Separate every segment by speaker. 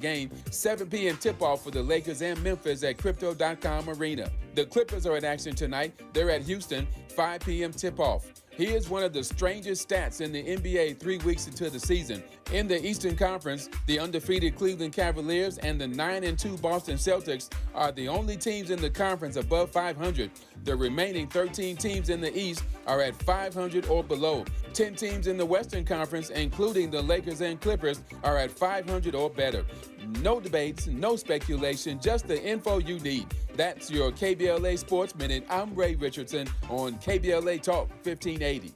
Speaker 1: game, 7 p.m. tip-off for the Lakers and Memphis at Crypto.com Arena. The Clippers are in action tonight. They're at Houston, 5 p.m. tip-off. Here's one of the strangest stats in the NBA 3 weeks into the season. In the Eastern Conference, the undefeated Cleveland Cavaliers and the 9-2 Boston Celtics are the only teams in the conference above 500. The remaining 13 teams in the East are at 500 or below. 10 teams in the Western Conference, including the Lakers and Clippers, are at 500 or better. No debates, no speculation, just the info you need. That's your KBLA Sports Minute. I'm Ray Richardson on KBLA Talk 1580.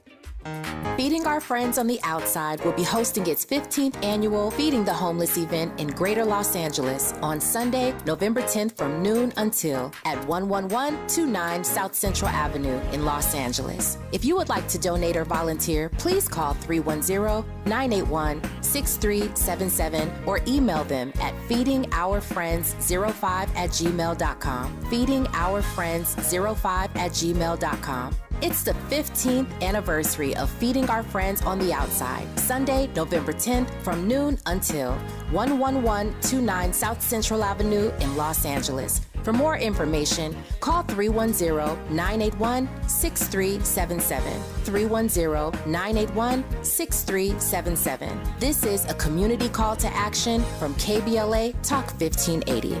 Speaker 2: Feeding Our Friends on the Outside will be hosting its 15th annual Feeding the Homeless event in Greater Los Angeles on Sunday, November 10th from noon until at 11129 South Central Avenue in Los Angeles. If you would like to donate or volunteer, please call 310-981-6377 or email them at feedingourfriends05@gmail.com. feedingourfriends05@gmail.com. It's the 15th anniversary of Feeding Our Friends on the Outside, Sunday, November 10th from noon until 11129 South Central Avenue in Los Angeles. For more information, call 310-981-6377. 310-981-6377. This is a community call to action from KBLA Talk 1580.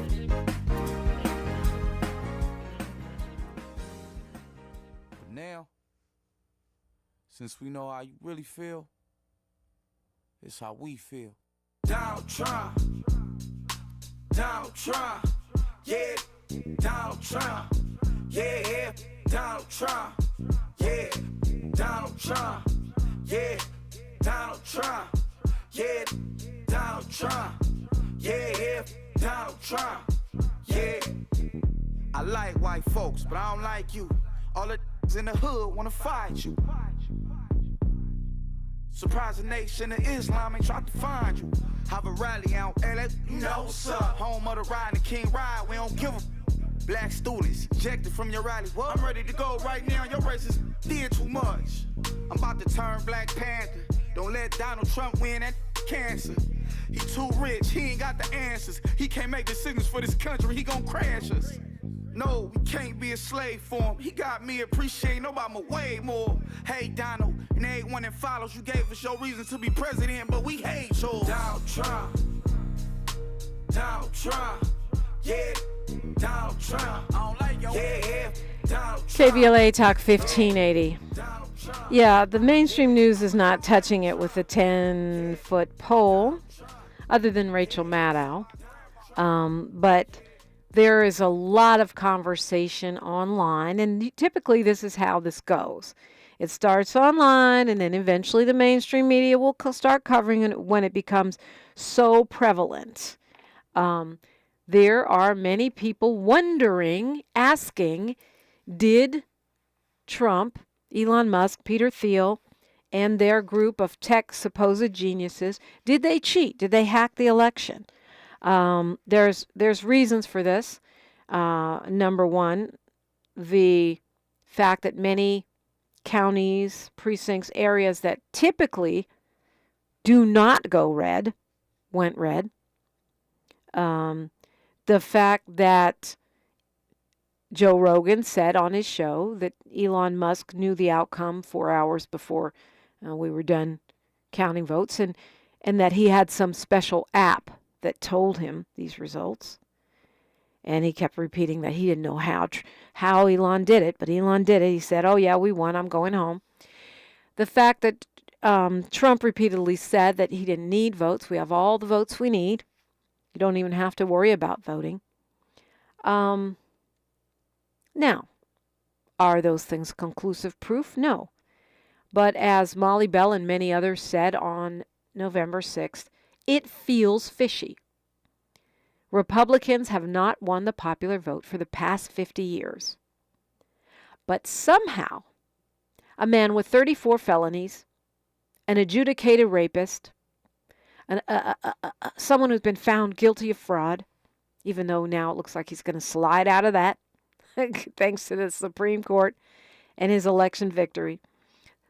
Speaker 3: Since we know how you really feel, it's how we feel.
Speaker 4: Donald Trump, Donald Trump, yeah, Donald Trump, yeah, Donald Trump, yeah, Donald Trump, yeah, Donald Trump, yeah, Donald Trump, yeah, Donald Trump, yeah.
Speaker 3: I like white folks, but I don't like you. All the in the hood wanna fight you. Surprise the nation of Islam ain't tried to find you. Have a rally out LA, you know what's up. Home of the ride and King Ride, we don't give a black students ejected from your rally. What? I'm ready to go right now, your racist did too much. I'm about to turn Black Panther. Don't let Donald Trump win that cancer. He too rich, he ain't got the answers. He can't make decisions for this country, he gon' crash us. No, we can't be a slave for him. He got me appreciating Obama way more. Hey, Donald, and everyone that follows, you gave us your reason to be president, but we hate yours.
Speaker 4: Donald Trump, Donald Trump, yeah, Donald Trump. I don't like your yeah, Donald Trump.
Speaker 5: KBLA Talk 1580. Yeah, the mainstream news is not touching it with a 10-foot pole, other than Rachel Maddow. But there is a lot of conversation online, and typically this is how this goes. It starts online, and then eventually the mainstream media will start covering it when it becomes so prevalent. There are many people wondering, asking, did Trump, Elon Musk, Peter Thiel, and their group of tech supposed geniuses, did they cheat? Did they hack the election? There's reasons for this. Number one, the fact that many counties, precincts, areas that typically do not go red, went red. The fact that Joe Rogan said on his show that Elon Musk knew the outcome 4 hours before we were done counting votes, and that he had some special app that told him these results. And he kept repeating that he didn't know how Elon did it, but Elon did it. He said, oh, yeah, we won. I'm going home. The fact that Trump repeatedly said that he didn't need votes. We have all the votes we need. You don't even have to worry about voting. Now, are those things conclusive proof? No. But as Molly Bell and many others said on November 6th, it feels fishy. Republicans have not won the popular vote for the past 50 years. But somehow, a man with 34 felonies, an adjudicated rapist, someone who's been found guilty of fraud, even though now it looks like he's going to slide out of that, thanks to the Supreme Court and his election victory.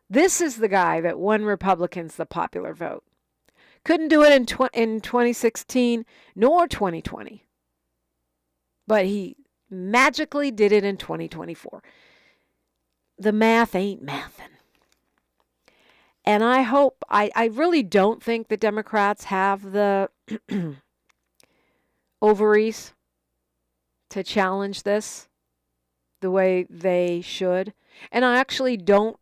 Speaker 5: This is the guy that won Republicans the popular vote. Couldn't do it in 2016 nor 2020. But he magically did it in 2024. The math ain't mathin'. And I hope, I really don't think the Democrats have the ovaries to challenge this the way they should. And I actually don't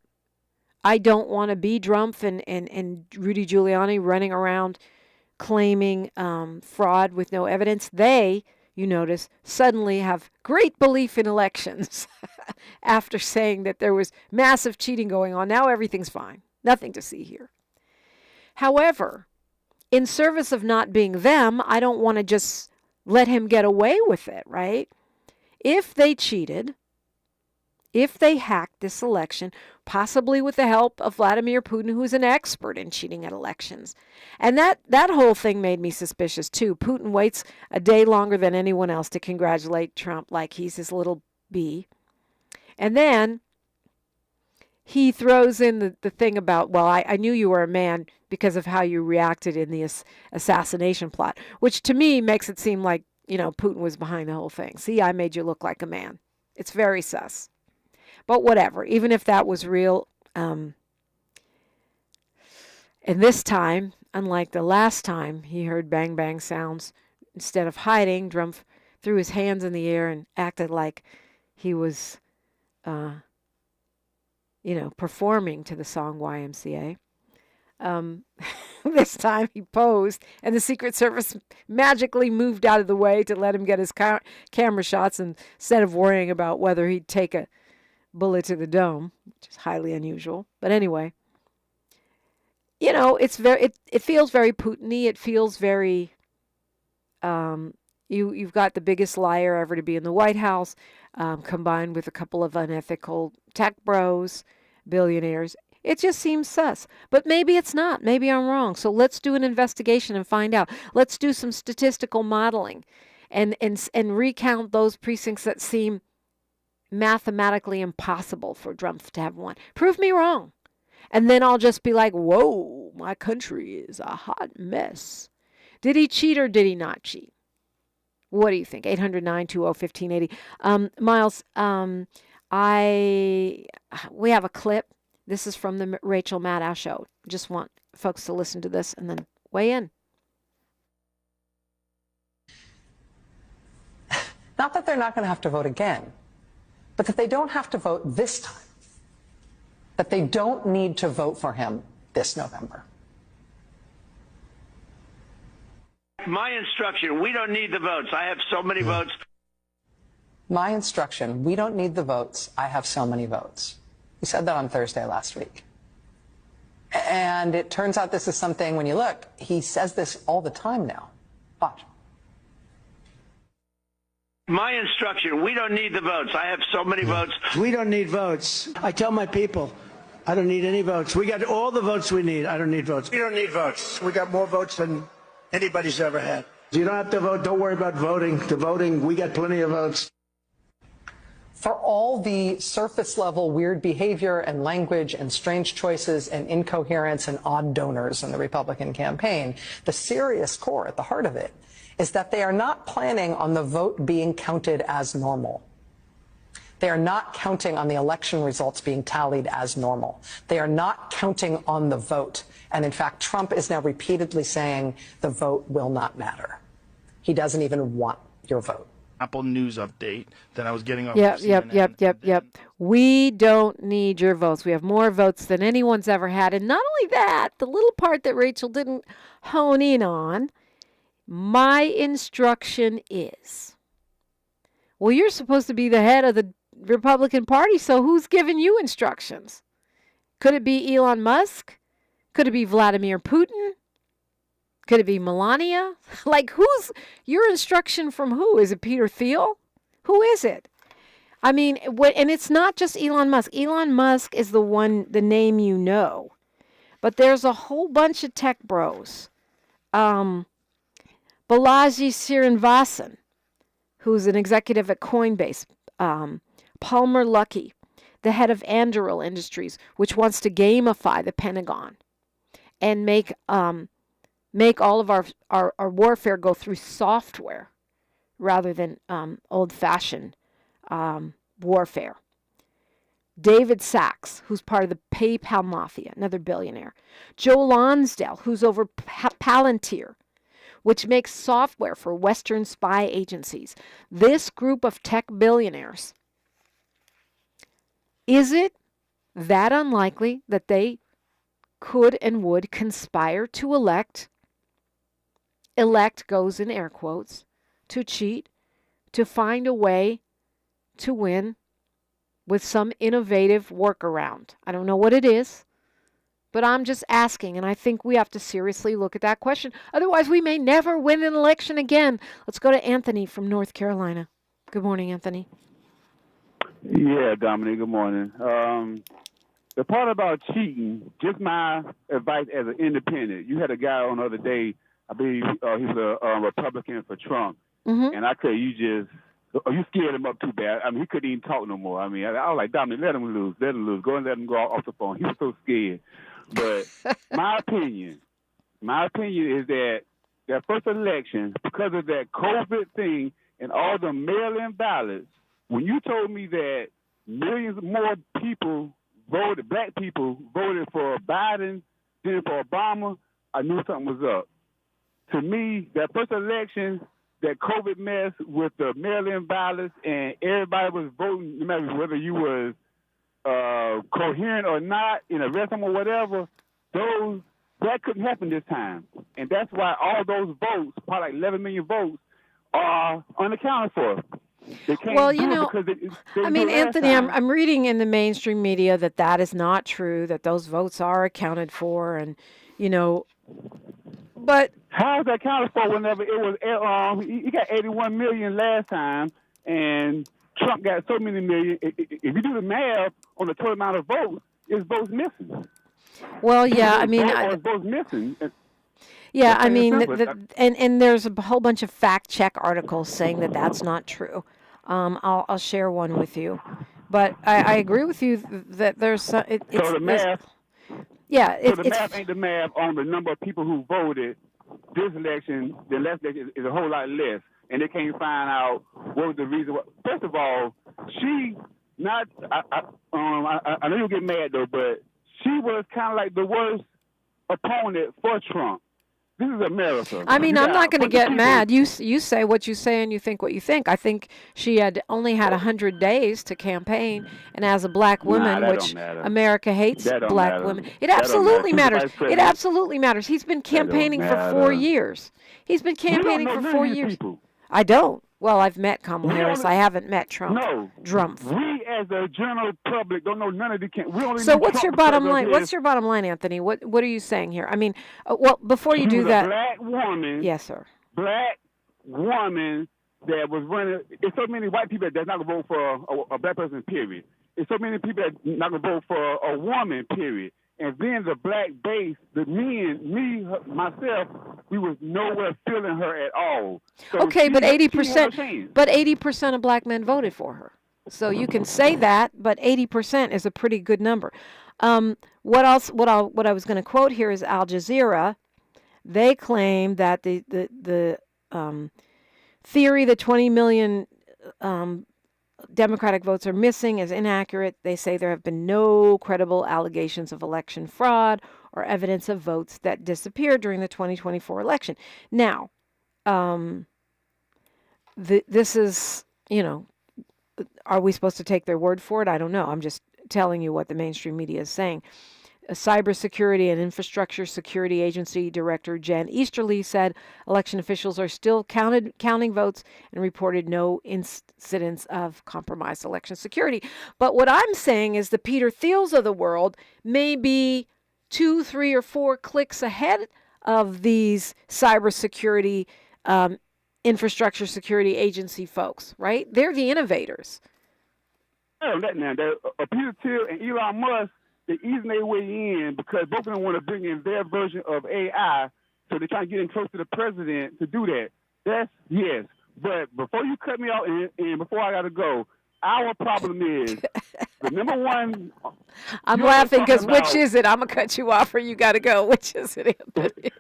Speaker 5: want to be Trump and Rudy Giuliani running around claiming fraud with no evidence. They, you notice, suddenly have great belief in elections after saying that there was massive cheating going on. Now everything's fine. Nothing to see here. However, in service of not being them, I don't want to just let him get away with it, right? If they cheated, if they hacked this election, possibly with the help of Vladimir Putin, who's an expert in cheating at elections. And that whole thing made me suspicious, too. Putin waits a day longer than anyone else to congratulate Trump like he's his little bee. And then he throws in the thing about, well, I knew you were a man because of how you reacted in the assassination plot, which to me makes it seem like, Putin was behind the whole thing. See, I made you look like a man. It's very sus. But whatever, even if that was real, and this time, unlike the last time he heard bang bang sounds, instead of hiding, Trump threw his hands in the air and acted like he was performing to the song YMCA. This time he posed, and the Secret Service magically moved out of the way to let him get his camera shots instead of worrying about whether he'd take a bullet to the dome, which is highly unusual. But anyway, it's it feels very Putin-y. It feels very you've got the biggest liar ever to be in the White House, combined with a couple of unethical tech bros, billionaires. It just seems sus. But maybe it's not. Maybe I'm wrong. So let's do an investigation and find out. Let's do some statistical modeling and recount those precincts that seem mathematically impossible for Trump to have won. Prove me wrong. And then I'll just be like, whoa, my country is a hot mess. Did he cheat or did he not cheat? What do you think? 800-920-1580. Miles, we have a clip. This is from the Rachel Maddow show. Just want folks to listen to this and then weigh in.
Speaker 6: Not that they're not going to have to vote again, but that they don't have to vote this time. That they don't need to vote for him this November.
Speaker 7: My instruction, we don't need the votes. I have so many votes.
Speaker 6: My instruction, we don't need the votes. I have so many votes. He said that on Thursday last week. And it turns out this is something, when you look, he says this all the time now. Watch.
Speaker 7: My instruction, we don't need the votes. I have so many votes.
Speaker 8: We don't need votes. I tell my people, I don't need any votes. We got all the votes we need. I don't need votes. We don't need votes. We got more votes than anybody's ever had. You don't have to vote. Don't worry about voting. The voting, we got plenty of votes.
Speaker 6: For all the surface level weird behavior and language and strange choices and incoherence and odd donors in the Republican campaign, the serious core at the heart of it is that they are not planning on the vote being counted as normal. They are not counting on the election results being tallied as normal. They are not counting on the vote. And in fact, Trump is now repeatedly saying the vote will not matter. He doesn't even want your vote.
Speaker 9: Apple News update that I was getting off
Speaker 5: Yep. We don't need your votes. We have more votes than anyone's ever had. And not only that, the little part that Rachel didn't hone in on, my instruction is, well, you're supposed to be the head of the Republican Party, so who's giving you instructions? Could it be Elon Musk? Could it be Vladimir Putin? Could it be Melania? Like, who's your instruction from who? Is it Peter Thiel? Who is it? I mean, and it's not just Elon Musk. Elon Musk is the name you know. But there's a whole bunch of tech bros. Balaji Srinivasan, who's an executive at Coinbase. Palmer Luckey, the head of Anduril Industries, which wants to gamify the Pentagon and make make all of our warfare go through software rather than old-fashioned warfare. David Sachs, who's part of the PayPal mafia, another billionaire. Joe Lonsdale, who's over Palantir, which makes software for Western spy agencies. This group of tech billionaires, is it that unlikely that they could and would conspire to elect goes in air quotes, to cheat, to find a way to win with some innovative workaround? I don't know what it is, but I'm just asking, and I think we have to seriously look at that question. Otherwise, we may never win an election again. Let's go to Anthony from North Carolina. Good morning, Anthony.
Speaker 10: Yeah, Dominique, good morning. The part about cheating, just my advice as an independent. You had a guy on the other day, I believe he was a Republican for Trump, and I tell you, you scared him up too bad. I mean, he couldn't even talk no more. I mean, I was like, Dominic, let him lose. Go and let him go off the phone. He was so scared. But my opinion is that first election, because of that COVID thing and all the mail-in ballots, when you told me that millions more people black people voted for Biden than for Obama, I knew something was up. To me, that first election, that COVID mess with the mail-in ballots and everybody was voting, no matter whether you was coherent or not, in a restaurant or whatever, that couldn't happen this time. And that's why all those votes, probably like 11 million votes, are unaccounted for.
Speaker 5: Well, you know, I mean, Anthony, I'm reading in the mainstream media that is not true, that those votes are accounted for, and, you know, but...
Speaker 10: How is that accounted for whenever it was, he got 81 million last time, and Trump got so many million. If you do the math on the total amount of votes, it's votes missing.
Speaker 5: Well, yeah, I mean...
Speaker 10: It's votes missing.
Speaker 5: Yeah, I mean, and there's a whole bunch of fact-check articles saying that that's not true. I'll share one with you, but I agree with you that there's so the math. Yeah,
Speaker 10: the math ain't the math on the number of people who voted this election. The last election is a whole lot less, and they can't find out what was the reason. First of all, she not. I know you'll get mad though, but she was kind of like the worst opponent for Trump. This is America.
Speaker 5: I mean, I'm not going to get mad. You say what you say and you think what you think. I think she only had 100 days to campaign, and as a black woman, which America hates black women, it absolutely matters. It absolutely matters. He's been campaigning for 4 years. He's been campaigning for 4 years. I don't. Well, I've met Kamala Harris. I haven't met Trump.
Speaker 10: No. We as a general public don't know none of the
Speaker 5: So what's your bottom line? What's your bottom line, Anthony? What are you saying here? I mean, well, before you do that.
Speaker 10: Black woman.
Speaker 5: Yes, sir.
Speaker 10: Black woman that was running. It's so many white people that's not going to vote for a black person, period. It's so many people that not going to vote for a woman, period. And then the black base, the men, myself, we was nowhere feeling her at all. So
Speaker 5: okay, but 80% of black men voted for her. So you can say that, but 80% is a pretty good number. What else? What I was going to quote here is Al Jazeera. They claim that the theory that 20 million Democratic votes are missing is inaccurate. They say there have been no credible allegations of election fraud or evidence of votes that disappeared during the 2024 election. Now, this is, you know, are we supposed to take their word for it? I don't know. I'm just telling you what the mainstream media is saying. A Cybersecurity and Infrastructure Security Agency Director Jen Easterly said election officials are still counting votes and reported no incidents of compromised election security. But what I'm saying is the Peter Thiels of the world may be 2, 3, or 4 clicks ahead of these cybersecurity, infrastructure security agency folks, right? They're the innovators.
Speaker 10: Now, Peter Thiel and Elon Musk, they're easing their way in because both of them want to bring in their version of AI, so they're trying to get in close to the president to do that. That's yes. But before you cut me off and before I got to go, our problem is the number one.
Speaker 5: I'm laughing because which is it? I'm going to cut you off or you got to go. Which is it, Anthony?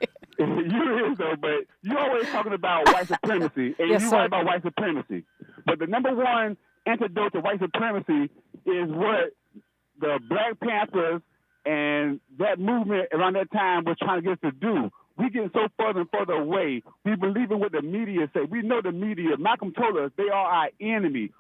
Speaker 10: You is, though, but you're always talking about white supremacy, and you're right about white supremacy. But the number one antidote to white supremacy is what the Black Panthers and that movement around that time was trying to get us to do. We getting so further and further away. We believe in what the media say. We know the media. Malcolm told us they are our enemy.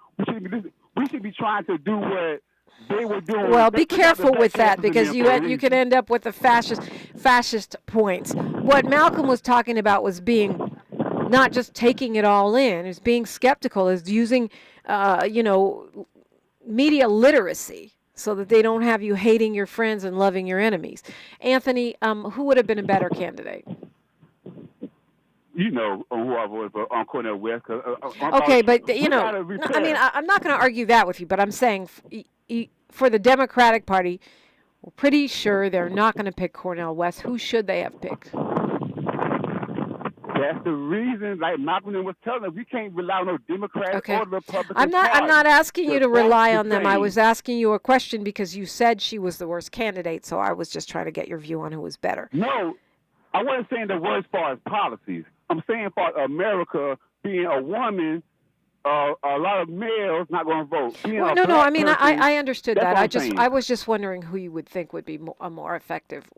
Speaker 10: We should be trying to do what they were doing.
Speaker 5: Well, be careful with that, because you can end up with the fascist points. What Malcolm was talking about was being not just taking it all in, is being skeptical, is using media literacy so that they don't have you hating your friends and loving your enemies. Anthony, who would have been a better candidate?
Speaker 10: You know who I voted for, on Cornel West.
Speaker 5: Okay, but I'm not going to argue that with you, but I'm saying for the Democratic Party, we're pretty sure they're not going to pick Cornel West. Who should they have picked?
Speaker 10: That's the reason, like Malcolm was telling us, we can't rely on no Democrats or Republicans.
Speaker 5: I'm not asking you to rely on them. I was asking you a question because you said she was the worst candidate, so I was just trying to get your view on who was better.
Speaker 10: No, I wasn't saying the worst as far as policies. I'm saying for America being a woman, a lot of males not going to vote.
Speaker 5: I understood that. I was just wondering who you would think would be a more effective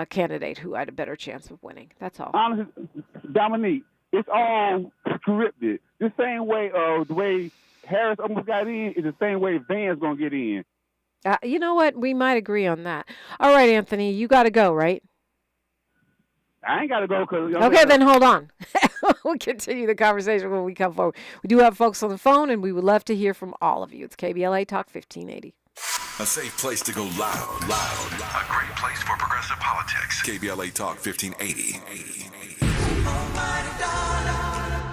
Speaker 5: candidate who had a better chance of winning. That's all.
Speaker 10: Honestly, Dominique, it's all scripted. The same way the way Harris almost got in is the same way Van's going to get in.
Speaker 5: You know what? We might agree on that. All right, Anthony, you got to go, right?
Speaker 10: I ain't got to go because...
Speaker 5: Okay, then hold on. We'll continue the conversation when we come forward. We do have folks on the phone, and we would love to hear from all of you. It's KBLA Talk 1580.
Speaker 11: A safe place to go loud. A great place for progressive politics. KBLA Talk 1580.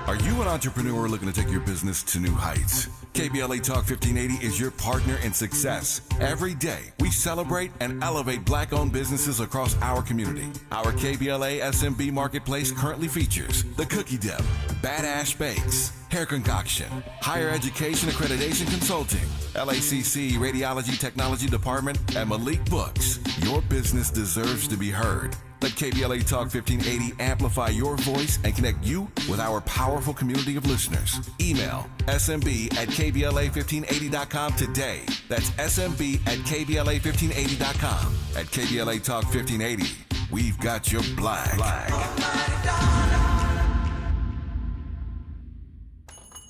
Speaker 11: Are you an entrepreneur looking to take your business to new heights? KBLA Talk 1580 is your partner in success. Every day, we celebrate and elevate Black-owned businesses across our community. Our KBLA SMB Marketplace currently features The Cookie Dip, Badass Bakes, Hair Concoction, Higher Education Accreditation Consulting, LACC Radiology Technology Department, and Malik Books. Your business deserves to be heard. Let KBLA Talk 1580 amplify your voice and connect you with our powerful community of listeners. Email smb@kbla1580.com today. That's smb@kbla1580.com. At KBLA Talk 1580, we've got your black.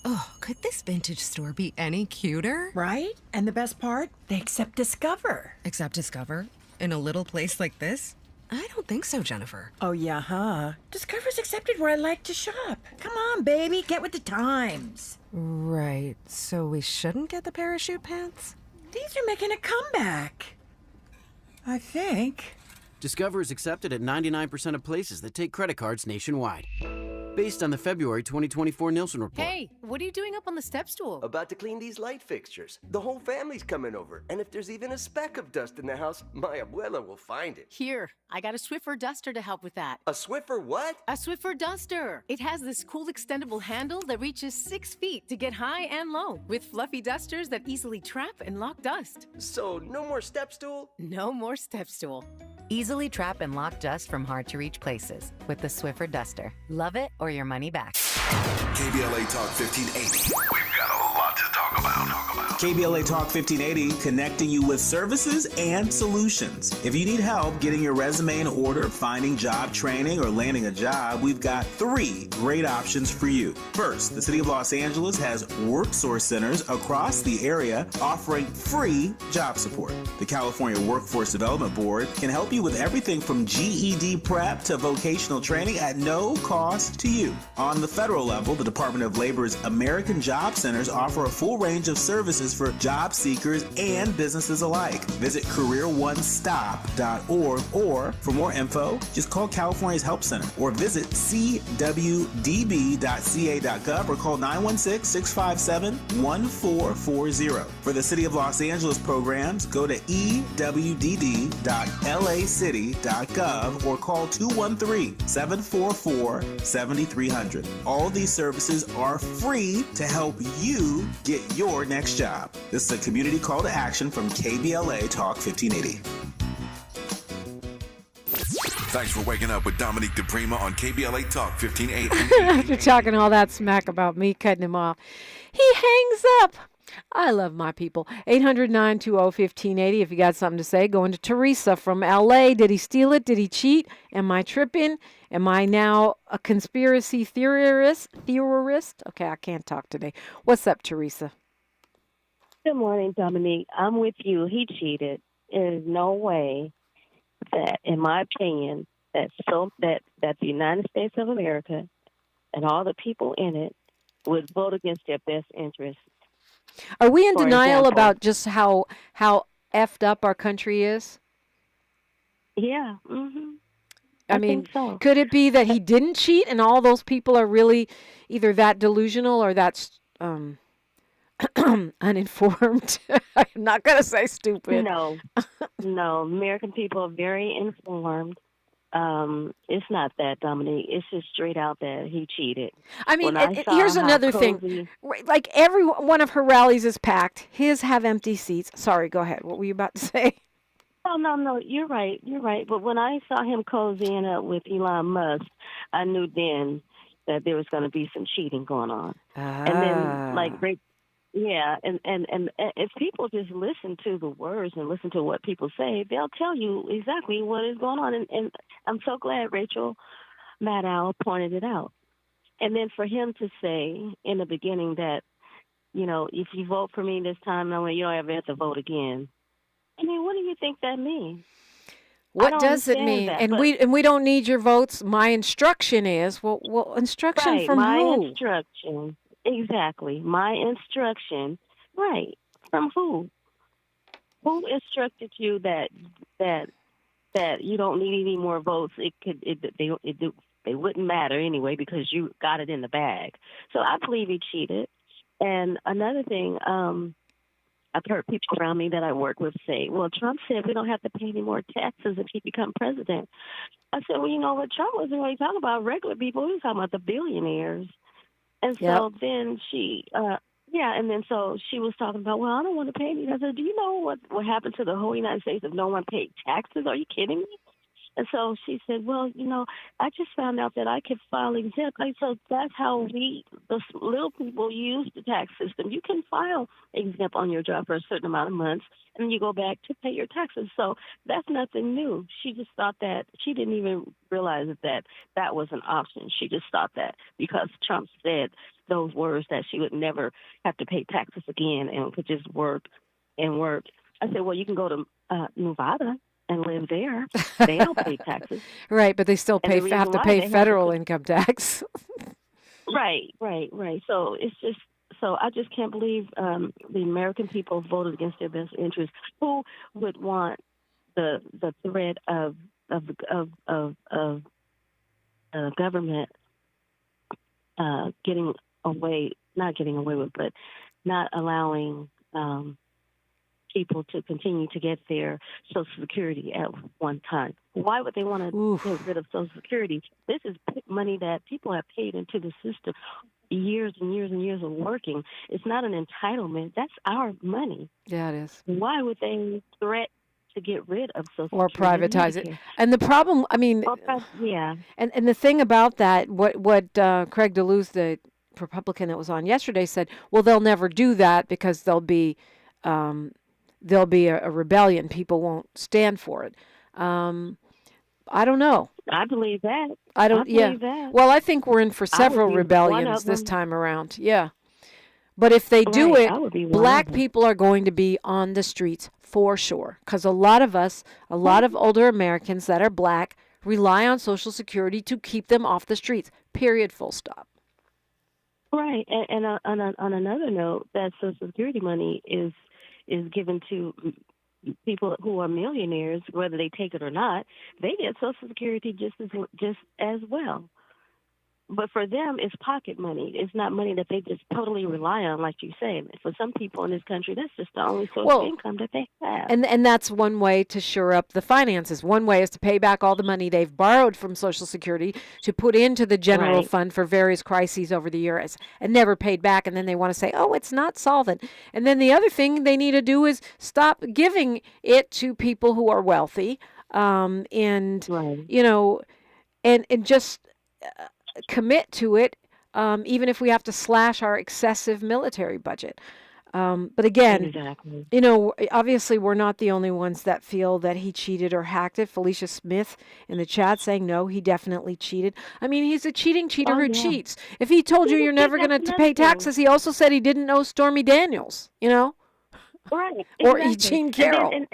Speaker 12: Oh, could this vintage store be any cuter?
Speaker 13: Right? And the best part? They accept Discover.
Speaker 12: Accept Discover? In a little place like this? I don't think so, Jennifer.
Speaker 13: Oh, yeah, huh? Discover's accepted where I like to shop. Come on, baby, get with the times.
Speaker 12: Right, so we shouldn't get the parachute pants?
Speaker 13: These are making a comeback. I think.
Speaker 14: Discover is accepted at 99% of places that take credit cards nationwide. Based on the February 2024 Nielsen report.
Speaker 15: Hey, what are you doing up on the step stool?
Speaker 16: About to clean these light fixtures. The whole family's coming over, and if there's even a speck of dust in the house, my abuela will find it.
Speaker 15: Here, I got a Swiffer duster to help with that.
Speaker 16: A Swiffer what?
Speaker 15: A Swiffer duster. It has this cool extendable handle that reaches 6 feet to get high and low, with fluffy dusters that easily trap and lock dust.
Speaker 16: So, no more step stool?
Speaker 15: No more step stool.
Speaker 17: Easily trap and lock dust from hard-to-reach places with the Swiffer duster. Love it or your money back.
Speaker 11: KBLA Talk 1580. We've got a lot to talk about.
Speaker 18: KBLA Talk 1580, connecting you with services and solutions. If you need help getting your resume in order, finding job training, or landing a job, we've got 3 great options for you. First, the City of Los Angeles has WorkSource centers across the area offering free job support. The California Workforce Development Board can help you with everything from GED prep to vocational training at no cost to you. On the federal level, the Department of Labor's American Job Centers offer a full range of services for job seekers and businesses alike. Visit careeronestop.org, or for more info, just call California's Help Center or visit cwdb.ca.gov or call 916-657-1440. For the City of Los Angeles programs, go to ewd.lacity.gov or call 213-744-7300. All these services are free to help you get your next job. This is a community call to action from KBLA Talk 1580.
Speaker 11: Thanks for waking up with Dominique DiPrima on KBLA Talk 1580.
Speaker 5: After talking all that smack about me cutting him off, he hangs up. I love my people. 800-920-1580. If you got something to say, going to Teresa from L.A. Did he steal it? Did he cheat? Am I tripping? Am I now a conspiracy theorist? Okay, I can't talk today. What's up, Teresa?
Speaker 19: Good morning, Dominique. I'm with you. He cheated. There's no way that, in my opinion, that the United States of America and all the people in it would vote against their best interests.
Speaker 5: Are we in denial about just how effed up our country is?
Speaker 19: Yeah. Mm-hmm.
Speaker 5: I mean,
Speaker 19: think so.
Speaker 5: Could it be that he didn't cheat and all those people are really either that delusional or that's uninformed? I'm not going to say stupid.
Speaker 19: No. American people are very informed. It's not that, Dominique. It's just straight out that he cheated.
Speaker 5: I mean, here's another thing. Like every one of her rallies is packed. His have empty seats. Sorry, go ahead. What were you about to say?
Speaker 19: Oh, no. You're right. But when I saw him cozying up with Elon Musk, I knew then that there was going to be some cheating going on. And then, and if people just listen to the words and listen to what people say, they'll tell you exactly what is going on. And I'm so glad Rachel Maddow pointed it out. And then for him to say in the beginning that, if you vote for me this time, you don't ever have to vote again. I mean, what do you think that means?
Speaker 5: What does it mean? We don't need your votes. My instruction is instruction
Speaker 19: right,
Speaker 5: from
Speaker 19: my
Speaker 5: who?
Speaker 19: Instruction. Exactly. My instruction. Right. From who? Who instructed you that you don't need any more votes? They wouldn't matter anyway because you got it in the bag. So I believe he cheated. And another thing, I've heard people around me that I work with say, well, Trump said we don't have to pay any more taxes if he becomes president. I said, well, you know what? Trump wasn't really talking about regular people. He was talking about the billionaires. And so then she, so she was talking about, well, I don't want to pay any. I said, do you know what happened to the whole United States if no one paid taxes? Are you kidding me? And so she said, well, I just found out that I could file exempt. So that's how the little people, use the tax system. You can file exempt on your job for a certain amount of months, and then you go back to pay your taxes. So that's nothing new. She just thought that. She didn't even realize that was an option. She just thought that because Trump said those words that she would never have to pay taxes again and could just work and work. I said, well, you can go to Nevada and live there. They don't pay taxes.
Speaker 5: Right, but they still have to pay federal income tax.
Speaker 19: Right. So it's just, I just can't believe the American people voted against their best interests. Who would want the threat of government not allowing people to continue to get their Social Security at one time? Why would they want to get rid of Social Security? This is money that people have paid into the system years and years and years of working. It's not an entitlement. That's our money.
Speaker 5: Yeah, it is.
Speaker 19: Why would they threat to get rid of Social
Speaker 5: or
Speaker 19: Security?
Speaker 5: Privatize it? And the problem, I mean, and the thing about that, what Craig DeLuz, the Republican that was on yesterday, said, well, they'll never do that because there'll be a rebellion. People won't stand for it. I don't know.
Speaker 19: I believe that.
Speaker 5: I believe
Speaker 19: that.
Speaker 5: Well, I think we're in for several rebellions this time around. Yeah. But if they do it, black people are going to be on the streets for sure. Because a lot of older Americans that are black rely on Social Security to keep them off the streets. Period. Full stop.
Speaker 19: Right. And on another note, that Social Security money is given to people who are millionaires, whether they take it or not. They get Social Security just as well. But for them, it's pocket money. It's not money that they just totally rely on, like you say. For some people in this country, that's just the only source of income that they have.
Speaker 5: And that's one way to shore up the finances. One way is to pay back all the money they've borrowed from Social Security to put into the general fund for various crises over the years and never paid back. And then they want to say, oh, it's not solvent. And then the other thing they need to do is stop giving it to people who are wealthy. and just commit to it, even if we have to slash our excessive military budget. But again, obviously we're not the only ones that feel that he cheated or hacked it. Felicia Smith in the chat saying, no, he definitely cheated. I mean, he's a cheating cheater who cheats. If he told you you're never going to pay taxes, he also said he didn't know Stormy Daniels,
Speaker 19: Right.
Speaker 5: Or E. Jean Carroll.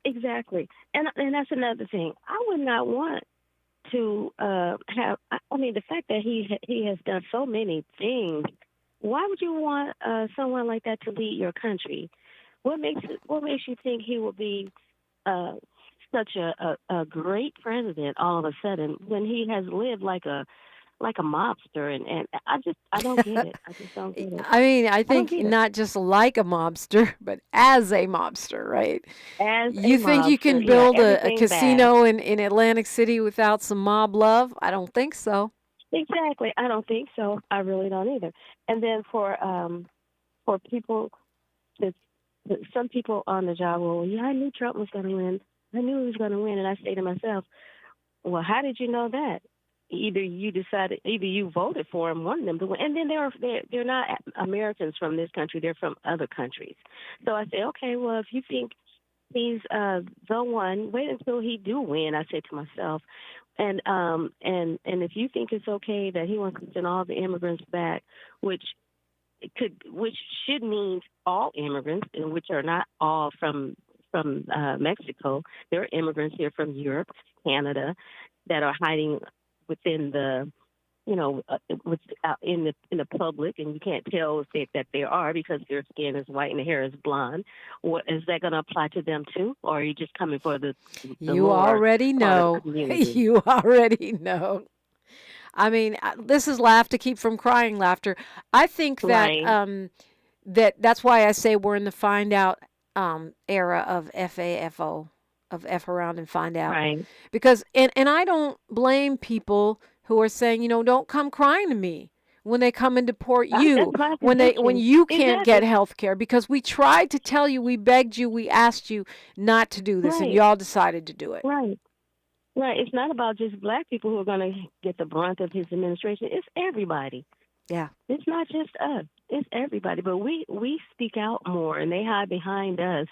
Speaker 19: Exactly. And that's another thing. I would not want to have, the fact that he has done so many things, why would you want someone like that to lead your country? What makes you think he will be such a great president all of a sudden when he has lived like a mobster? And I don't get it. I just don't get it.
Speaker 5: I mean, I think not just like a mobster, but as a mobster, right? You think you can build a casino in Atlantic City without some mob love? I don't think so.
Speaker 19: Exactly. I don't think so. I really don't either. And then for people, some people on the job, I knew Trump was going to win. I knew he was going to win. And I say to myself, well, how did you know that? Either you voted for him, wanted them to win. And then they're not Americans from this country. They're from other countries. So I say, okay, well, if you think he's the one, wait until he do win, I say to myself. And if you think it's okay that he wants to send all the immigrants back, which should mean all immigrants, and which are not all from Mexico. There are immigrants here from Europe, Canada, that are hiding within the, in the public, and you can't tell that they are because their skin is white and their hair is blonde. What is that going to apply to them too, or are you just coming for the
Speaker 5: You already know. You already know. I mean, this is laugh to keep from crying laughter. I think that that's why I say we're in the find out era of FAFO, of F around and find out.
Speaker 19: Right.
Speaker 5: Because and I don't blame people who are saying, don't come crying to me when they come and deport you, when you can't get health care, because we tried to tell you, we begged you, we asked you not to do this, and y'all decided to do it.
Speaker 19: Right. Right. It's not about just black people who are going to get the brunt of his administration. It's everybody.
Speaker 5: Yeah.
Speaker 19: It's not just us. It's everybody. But we speak out more, and they hide behind us.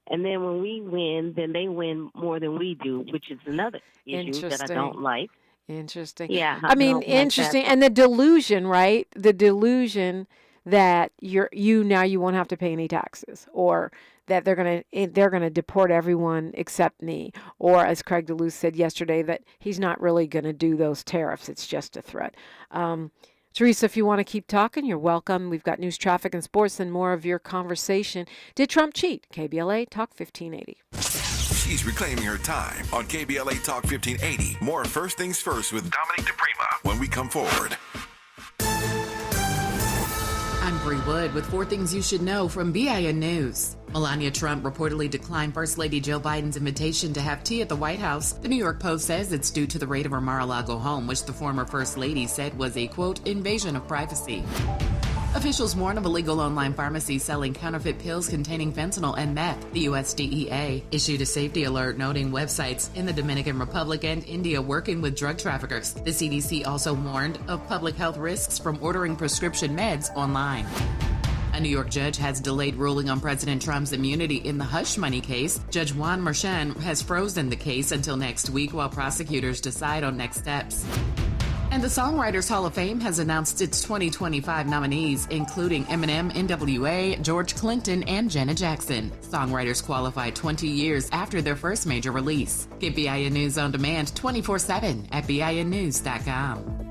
Speaker 19: And then when we win, then they win more than we do, which is another issue that I don't like.
Speaker 5: Interesting.
Speaker 19: Yeah.
Speaker 5: I mean, interesting. And the delusion, right? The delusion that you won't have to pay any taxes, or that they're gonna deport everyone except me, or as Craig DeLuce said yesterday, that he's not really gonna do those tariffs. It's just a threat. Teresa, if you want to keep talking, you're welcome. We've got news, traffic, and sports, and more of your conversation. Did Trump cheat? KBLA Talk 1580.
Speaker 11: She's reclaiming her time on KBLA Talk 1580. More First Things First with Dominique DiPrima when we come forward.
Speaker 20: I'm Bree Wood with 4 things you should know from BIN News. Melania Trump reportedly declined First Lady Joe Biden's invitation to have tea at the White House. The New York Post says it's due to the raid of her Mar-a-Lago home, which the former First Lady said was a, quote, invasion of privacy. Officials warn of illegal online pharmacies selling counterfeit pills containing fentanyl and meth. The USDEA issued a safety alert noting websites in the Dominican Republic and India working with drug traffickers. The CDC also warned of public health risks from ordering prescription meds online. A New York judge has delayed ruling on President Trump's immunity in the hush money case. Judge Juan Merchan has frozen the case until next week while prosecutors decide on next steps. And the Songwriters Hall of Fame has announced its 2025 nominees, including Eminem, NWA, George Clinton, and Janet Jackson. Songwriters qualify 20 years after their first major release. Get BIN News on demand 24/7 at BINnews.com.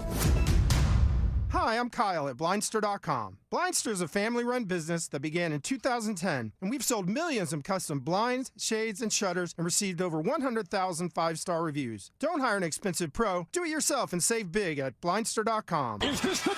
Speaker 21: Hi, I'm Kyle at Blindster.com. Blindster is a family-run business that began in 2010, and we've sold millions of custom blinds, shades, and shutters and received over 100,000 five-star reviews. Don't hire an expensive pro. Do it yourself and save big at Blindster.com.
Speaker 11: Is this the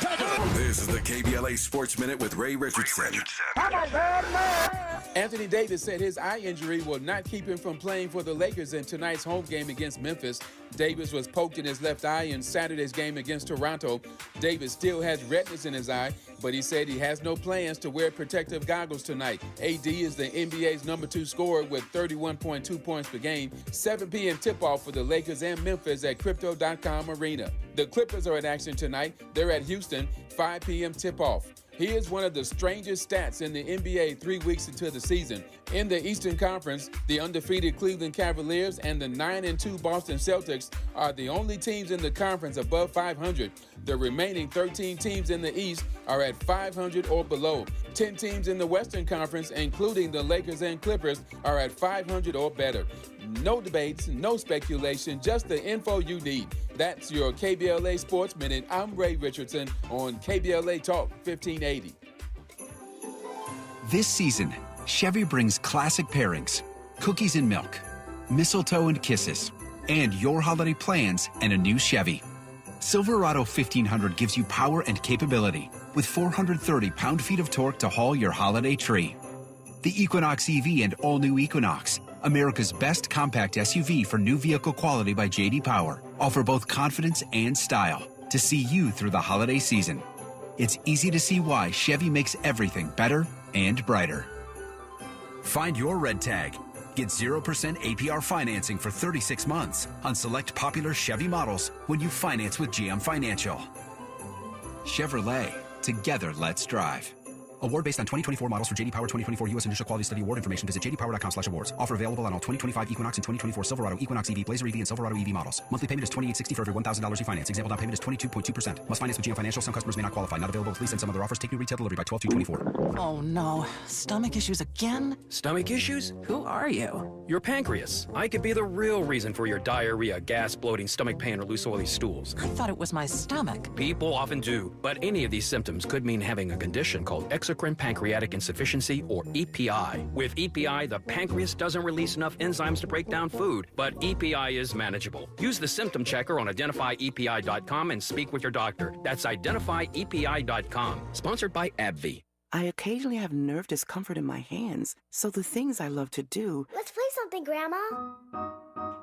Speaker 11: This is the KBLA Sports Minute with Ray Richardson.
Speaker 4: I'm a bad man.
Speaker 1: Anthony Davis said his eye injury will not keep him from playing for the Lakers in tonight's home game against Memphis. Davis was poked in his left eye in Saturday's game against Toronto. Davis still has redness in his eye, but he said he has no plans to wear protective goggles tonight. AD is the NBA's #2 scorer with 31.2 points per game. 7 p.m. tip-off for the Lakers and Memphis at Crypto.com Arena. The Clippers are in action tonight. They're at Houston, 5 p.m. tip-off. Here's one of the strangest stats in the NBA 3 weeks into the season. In the Eastern Conference, the undefeated Cleveland Cavaliers and the 9-2 Boston Celtics are the only teams in the conference above 500. The remaining 13 teams in the East are at 500 or below. 10 teams in the Western Conference, including the Lakers and Clippers, are at 500 or better. No debates, no speculation, just the info you need. That's your KBLA Sports Minute. I'm Ray Richardson on KBLA Talk 1580.
Speaker 22: This season, Chevy brings classic pairings, cookies and milk, mistletoe and kisses, and your holiday plans and a new Chevy. Silverado 1500 gives you power and capability with 430 pound-feet of torque to haul your holiday tree. The Equinox EV and all-new Equinox, America's best compact SUV for new vehicle quality by J.D. Power, offer both confidence and style to see you through the holiday season. It's easy to see why Chevy makes everything better and brighter. Find your red tag. Get 0% APR financing for 36 months on select popular Chevy models when you finance with GM Financial. Chevrolet, together let's drive. Award based on 2024 models for J.D. Power 2024 U.S. Initial Quality Study Award information. Visit jdpower.com/awards. Offer available on all 2025 Equinox and 2024 Silverado, Equinox EV, Blazer EV, and Silverado EV models. Monthly payment is $2,860 for every $1,000 you finance. Example down payment is 22.2%. Must finance with GM Financial. Some customers may not qualify. Not available with lease and some other offers. Take new retail delivery by 12/2/24.
Speaker 23: Oh no. Stomach issues again?
Speaker 24: Stomach issues?
Speaker 23: Who are you?
Speaker 24: Your pancreas. I could be the real reason for your diarrhea, gas, bloating, stomach pain, or loose oily stools.
Speaker 23: I thought it was my stomach.
Speaker 24: People often do, but any of these symptoms could mean having a condition called exocrine pancreatic insufficiency, or EPI. With EPI, the pancreas doesn't release enough enzymes to break down food, but EPI is manageable. Use the symptom checker on identifyepi.com and speak with your doctor. That's identifyepi.com. Sponsored by AbbVie.
Speaker 25: I occasionally have nerve discomfort in my hands, so the things I love to do...
Speaker 26: Let's play something, Grandma.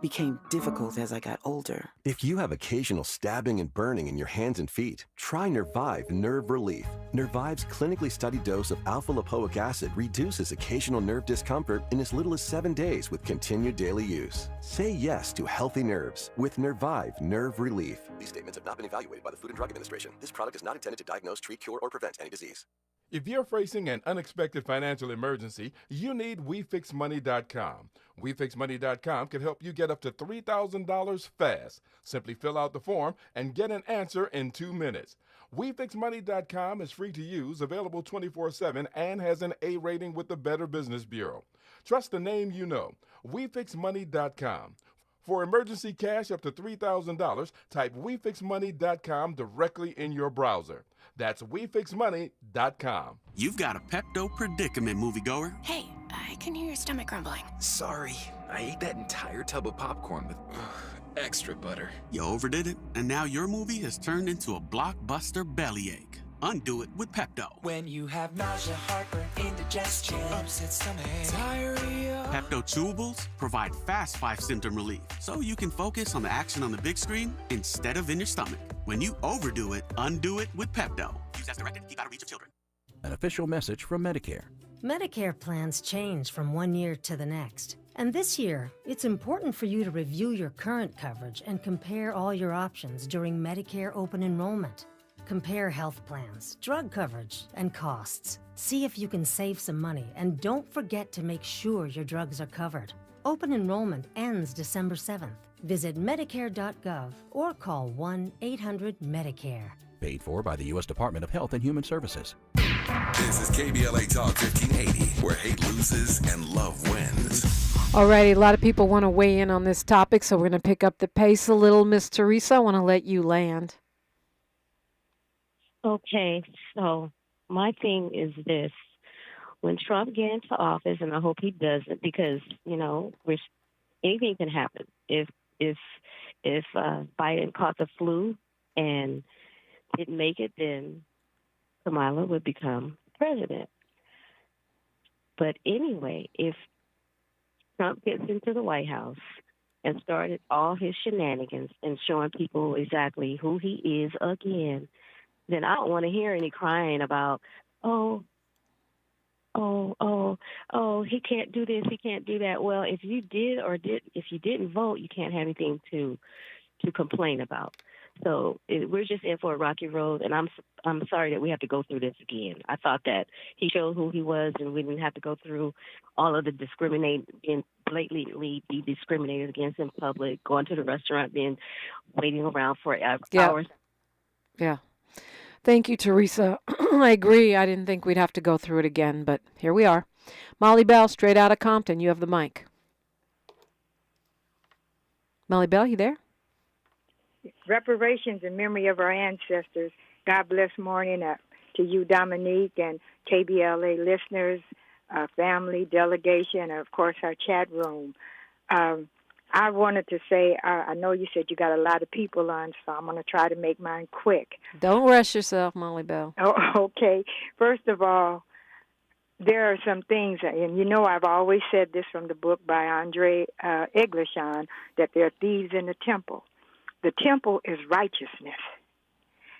Speaker 25: ...became difficult as I got older.
Speaker 27: If you have occasional stabbing and burning in your hands and feet, try Nervive Nerve Relief. Nervive's clinically studied dose of alpha-lipoic acid reduces occasional nerve discomfort in as little as 7 days with continued daily use. Say yes to healthy nerves with Nervive Nerve Relief. These statements have not been evaluated by the Food and Drug Administration. This product is not intended to diagnose, treat, cure, or prevent any disease.
Speaker 28: If you're facing an unexpected financial emergency, you need WeFixMoney.com. WeFixMoney.com can help you get up to $3,000 fast. Simply fill out the form and get an answer in 2 minutes. WeFixMoney.com is free to use, available 24/7, and has an A rating with the Better Business Bureau. Trust the name you know. WeFixMoney.com. For emergency cash up to $3,000, type WeFixMoney.com directly in your browser. That's WeFixMoney.com.
Speaker 29: You've got a Pepto predicament, moviegoer.
Speaker 30: Hey, I can hear your stomach grumbling.
Speaker 31: Sorry, I ate that entire tub of popcorn with extra butter.
Speaker 29: You overdid it, and now your movie has turned into a blockbuster bellyache. Undo it with Pepto.
Speaker 4: When you have nausea, heartburn, indigestion, upset stomach, diarrhea.
Speaker 29: Pepto chewables provide fast 5-symptom relief, so you can focus on the action on the big screen instead of in your stomach. When you overdo it, undo it with Pepto. Use as directed. Keep out of reach of children.
Speaker 32: An official message from Medicare.
Speaker 33: Medicare plans change from one year to the next. And this year, it's important for you to review your current coverage and compare all your options during Medicare open enrollment. Compare health plans, drug coverage, and costs. See if you can save some money, and don't forget to make sure your drugs are covered. Open enrollment ends December 7th. Visit Medicare.gov or call 1-800-MEDICARE.
Speaker 32: Paid for by the U.S. Department of Health and Human Services.
Speaker 11: This is KBLA Talk 1580, where hate loses and love wins.
Speaker 5: Alrighty, a lot of people want to weigh in on this topic, so we're going to pick up the pace a little. Miss Teresa, I want to let you land.
Speaker 19: Okay, so my thing is this. When Trump gets into office, and I hope he doesn't, because, you know, anything can happen. If Biden caught the flu and didn't make it, then Kamala would become president. But anyway, if Trump gets into the White House and started all his shenanigans and showing people exactly who he is again, then I don't want to hear any crying about, he can't do this, he can't do that. Well, if you didn't vote, you can't have anything to complain about. So we're just in for a rocky road, and I'm sorry that we have to go through this again. I thought that he showed who he was, and we didn't have to go through all of the being blatantly be discriminated against in public, going to the restaurant, waiting around for hours.
Speaker 5: Yeah. Thank you, Teresa. I agree. I didn't think we'd have to go through it again, but here we are. Molly Bell, straight out of Compton. You have the mic. Molly Bell, you there?
Speaker 2: Reparations in memory of our ancestors. God bless morning to you, Dominique, and KBLA listeners, family, delegation, and, of course, our chat room. I wanted to say, I know you said you got a lot of people on, so I'm going to try to make mine quick.
Speaker 5: Don't rush yourself, Molly Bell.
Speaker 2: Oh, okay. First of all, there are some things, and you know I've always said this from the book by Andre Eglishon, that there are thieves in the temple. The temple is righteousness,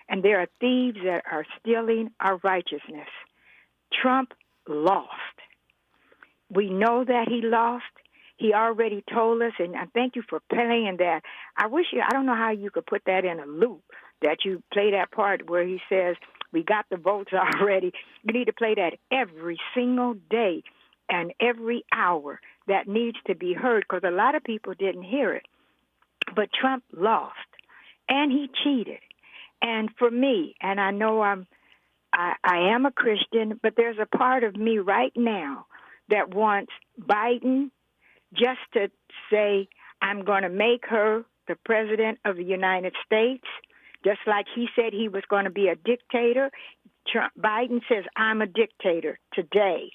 Speaker 2: and there are thieves that are stealing our righteousness. Trump lost. We know that he lost. He already told us, and I thank you for playing that. I don't know how you could put that in a loop, that you play that part where he says, we got the votes already. You need to play that every single day and every hour. That needs to be heard, because a lot of people didn't hear it. But Trump lost, and he cheated. And for me, and I know I am a Christian, but there's a part of me right now that wants Biden just to say, I'm going to make her the president of the United States, just like he said he was going to be a dictator. Biden says, I'm a dictator today,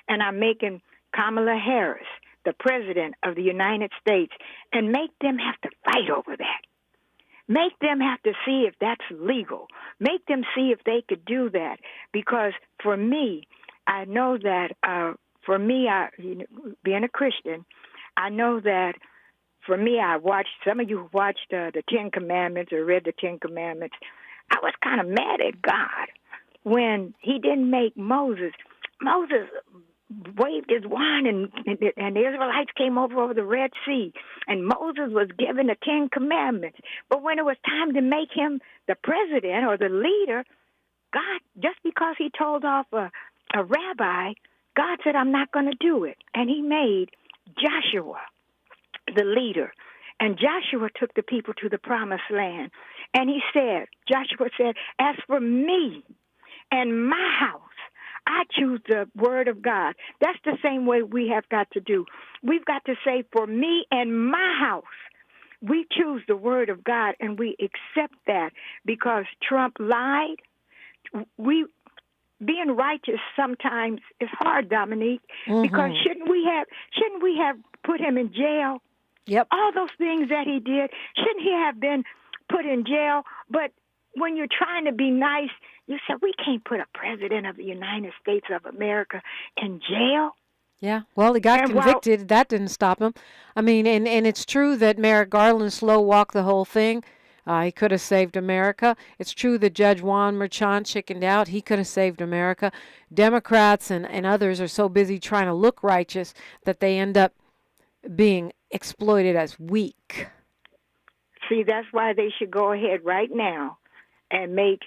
Speaker 2: and I'm making Kamala Harris the president of the United States, and make them have to fight over that. Make them have to see if that's legal. Make them see if they could do that. Because for me, I know that, being a Christian, I know that for me, some of you who watched the Ten Commandments or read the Ten Commandments, I was kind of mad at God when he didn't make Moses. Moses waved his wand, and the Israelites came over the Red Sea, and Moses was given the Ten Commandments. But when it was time to make him the president or the leader, God, just because he told off a rabbi, God said, I'm not going to do it. And he made Joshua the leader. And Joshua took the people to the promised land. And Joshua said, as for me and my house, I choose the word of God. That's the same way we have got to do. We've got to say, for me and my house, we choose the word of God, and we accept that, because Trump lied. Being righteous sometimes is hard, Dominique, because shouldn't we have put him in jail?
Speaker 5: Yep.
Speaker 2: All those things that he did, shouldn't he have been put in jail? But when you're trying to be nice, you said, we can't put a president of the United States of America in jail.
Speaker 5: Yeah, well, he got convicted. That didn't stop him. I mean, and it's true that Merrick Garland slow-walked the whole thing. He could have saved America. It's true that Judge Juan Merchan chickened out. He could have saved America. Democrats and others are so busy trying to look righteous that they end up being exploited as weak.
Speaker 2: See, that's why they should go ahead right now and make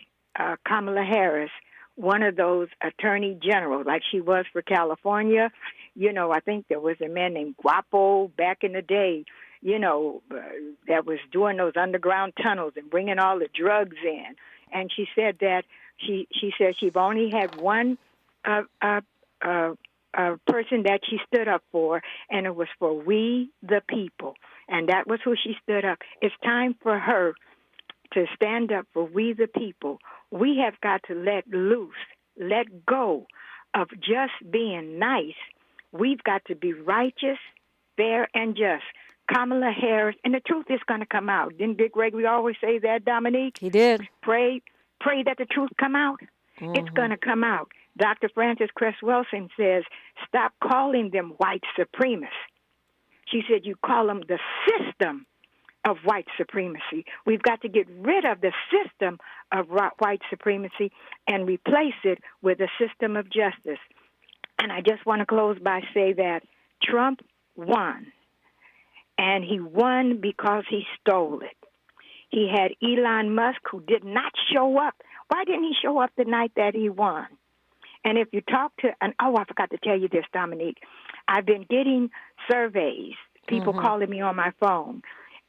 Speaker 2: Kamala Harris one of those attorney generals, like she was for California. You know, I think there was a man named Guapo back in the day, that was doing those underground tunnels and bringing all the drugs in. And she said that she said she've only had one person that she stood up for, and it was for we the people. And that was who she stood up. It's time for her to stand up for we the people. We have got to let go of just being nice. We've got to be righteous, fair, and just. Kamala Harris, and the truth is going to come out. Didn't Dick Gregory always say that, Dominique?
Speaker 5: He did.
Speaker 2: Pray that the truth come out. It's going to come out. Dr. Frances Cress Wilson says, stop calling them white supremacists. She said, you call them the system of white supremacy. We've got to get rid of the system of white supremacy and replace it with a system of justice. And I just want to close by say that Trump won. And he won because he stole it. He had Elon Musk, who did not show up. Why didn't he show up the night that he won? And if you talk to, and I forgot to tell you this, Dominique. I've been getting surveys, people calling me on my phone.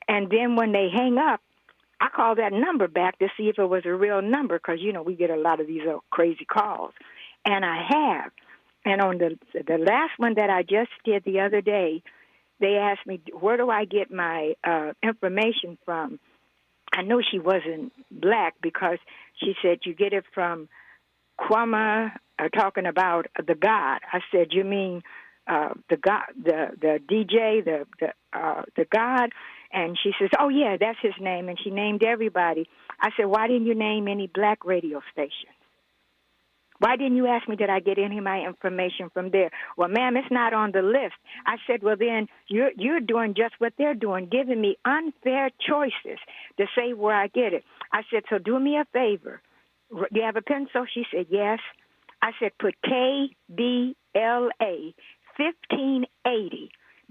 Speaker 2: And then when they hang up, I call that number back to see if it was a real number because, we get a lot of these crazy calls. And I have. And on the last one that I just did the other day, they asked me, where do I get my information from? I know she wasn't black because she said, you get it from Kwame, talking about the God. I said, you mean the God, the DJ, the God? And she says, oh, yeah, that's his name. And she named everybody. I said, why didn't you name any black radio stations? Why didn't you ask me, did I get any of my information from there? Well, ma'am, it's not on the list. I said, well, then you're doing just what they're doing, giving me unfair choices to say where I get it. I said, so do me a favor. Do you have a pencil? She said, yes. I said, put KBLA 1580,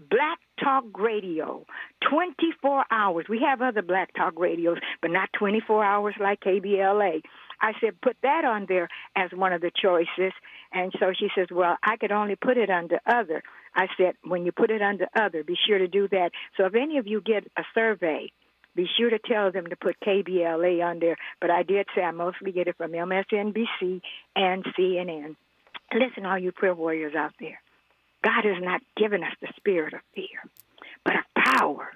Speaker 2: Black Talk Radio, 24 hours. We have other Black Talk radios, but not 24 hours like KBLA. I said, put that on there as one of the choices. And so she says, well, I could only put it under other. I said, when you put it under other, be sure to do that. So if any of you get a survey, be sure to tell them to put KBLA on there. But I did say I mostly get it from MSNBC and CNN. Listen, all you prayer warriors out there, God has not given us the spirit of fear, but of power,